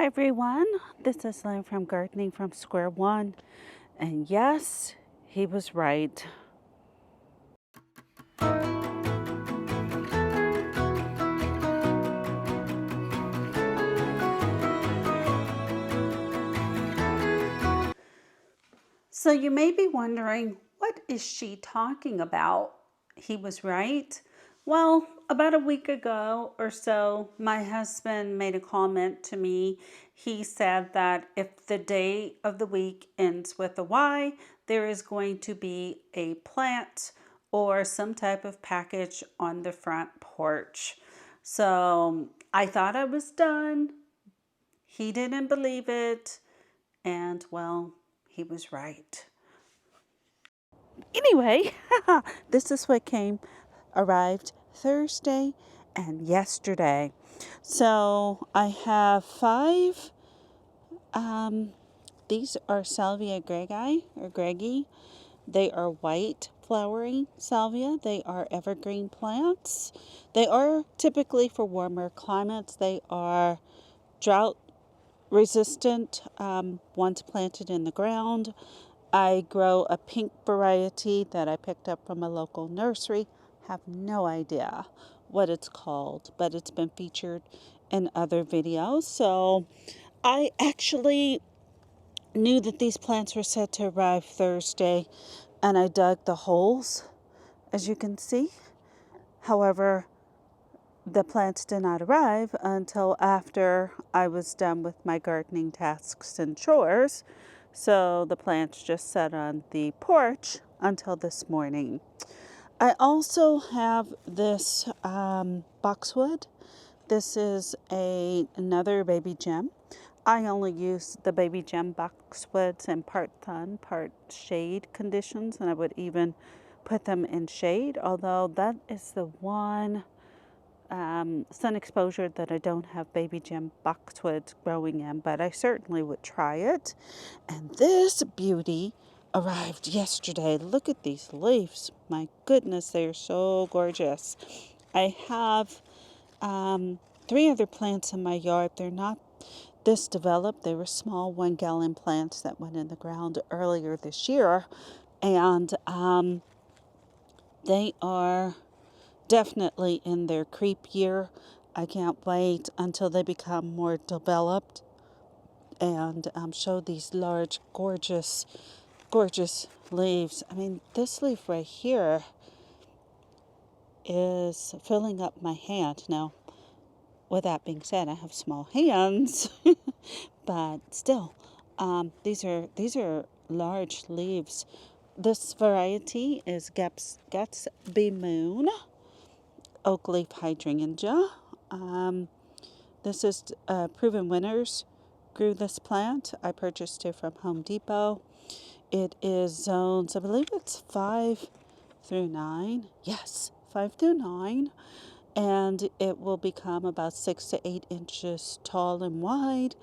Hi everyone, this is Lynn from Gardening from Square One, and yes, he was right. So you may be wondering, what is she talking about? He was right. Well, about a week ago or so, my husband made a comment to me. He said that if the day of the week ends with a Y, there is going to be a plant or some type of package on the front porch. So I thought I was done. He didn't believe it. And well, he was right. Anyway, this is what arrived Thursday and yesterday. So I have five. These are Salvia greggii or Greggy. They are white flowering salvia. They are evergreen plants. They are typically for warmer climates. They are drought resistant once planted in the ground. I grow a pink variety that I picked up from a local nursery. Have no idea what it's called, but it's been featured in other videos. So I actually knew that these plants were set to arrive Thursday, and I dug the holes, as you can see. However, the plants did not arrive until after I was done with my gardening tasks and chores. So the plants just sat on the porch until this morning. I also have this boxwood. This is another baby gem. I only use the baby gem boxwoods in part sun, part shade conditions, and I would even put them in shade, although that is the one sun exposure that I don't have baby gem boxwoods growing in, but I certainly would try it. And this beauty arrived yesterday. Look at these leaves. My goodness, they are so gorgeous. I have three other plants in my yard. They're not this developed. They were small 1 gallon plants that went in the ground earlier this year. And they are definitely in their creep year. I can't wait until they become more developed and show these large, gorgeous, gorgeous leaves. I mean, this leaf right here is filling up my hand. Now, with that being said, I have small hands, but still, these are large leaves. This variety is Gatsby Moon Oak Leaf Hydrangea. This is Proven Winners grew this plant. I purchased it from Home Depot. It is zones, I believe it's 5 through 9. Yes, 5 through 9. And it will become about 6 to 8 inches tall and wide.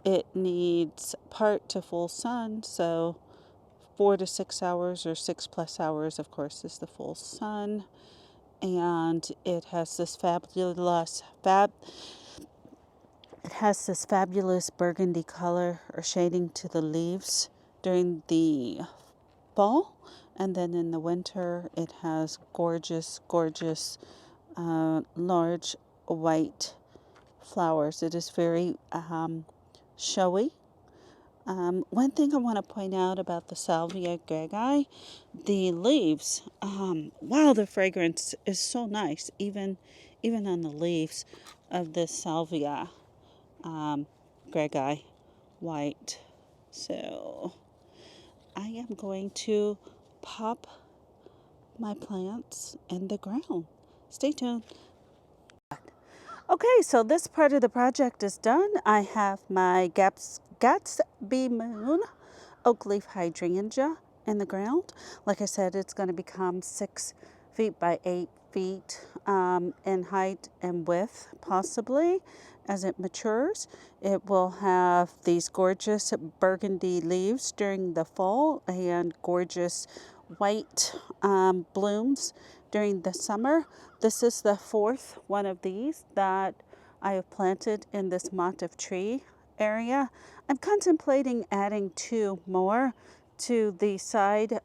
It needs part to full sun, so 4 to 6 hours or 6+ hours, of course, is the full sun. And it has this fabulous burgundy color or shading to the leaves during the fall, and then in the winter it has gorgeous large white flowers. It is very showy. One thing I want to point out about the Salvia greggii, the leaves, wow, the fragrance is so nice, even on the leaves of this Salvia greggii white. So I am going to pop my plants in the ground. Stay tuned. Okay, so this part of the project is done. I have my Gatsby Moon Oak Leaf Hydrangea in the ground. Like I said, it's going to become 6 feet by 8 feet in height and width, possibly, as it matures. It will have these gorgeous burgundy leaves during the fall and gorgeous white blooms during the summer. This is the fourth one of these that I have planted in this motte of tree area. I'm contemplating adding 2 more to the side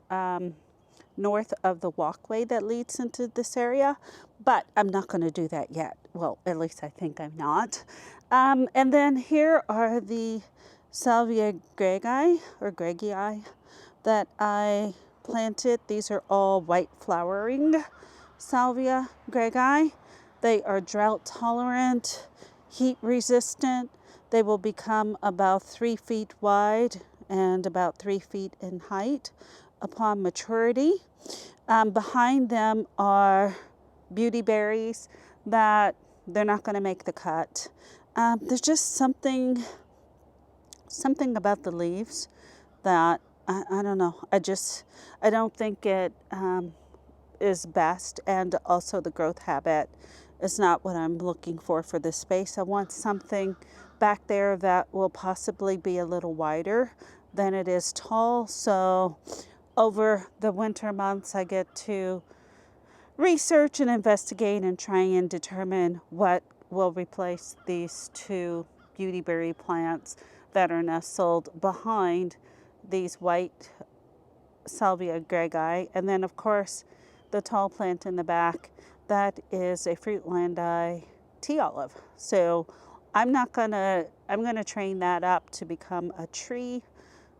north of the walkway that leads into this area, but I'm not going to do that yet. Well, at least I think I'm not. And then here are the Salvia greggii or greggii that I planted. These are all white flowering Salvia greggii. They are drought tolerant, heat resistant. They will become about 3 feet wide and about 3 feet in height upon maturity. Behind them are beauty berries that they're not going to make the cut. There's just something about the leaves that I don't know. I don't think it is best, and also the growth habit is not what I'm looking for this space. I want something back there that will possibly be a little wider than it is tall. So over the winter months, I get to research and investigate and try and determine what will replace these 2 beautyberry plants that are nestled behind these white Salvia greggii. And then, of course, the tall plant in the back, that is a Fruitlandii tea olive. So I'm going to train that up to become a tree.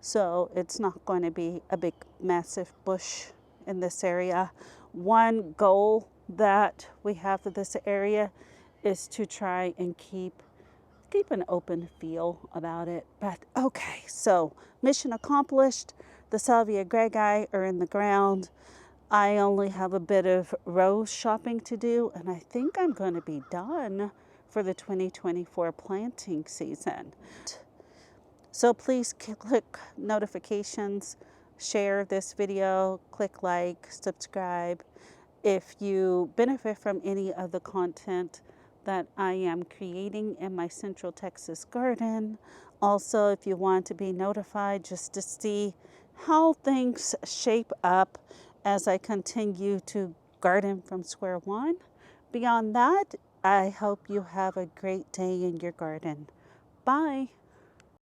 So it's not going to be a big, massive bush in this area. One goal that we have for this area is to try and keep an open feel about it. But okay, so mission accomplished. The Salvia greggii are in the ground. I only have a bit of rose shopping to do, and I think I'm going to be done for the 2024 planting season. So please click notifications, share this video, click like, subscribe. If you benefit from any of the content that I am creating in my Central Texas garden. Also, if you want to be notified just to see how things shape up as I continue to garden from square one. Beyond that, I hope you have a great day in your garden. Bye.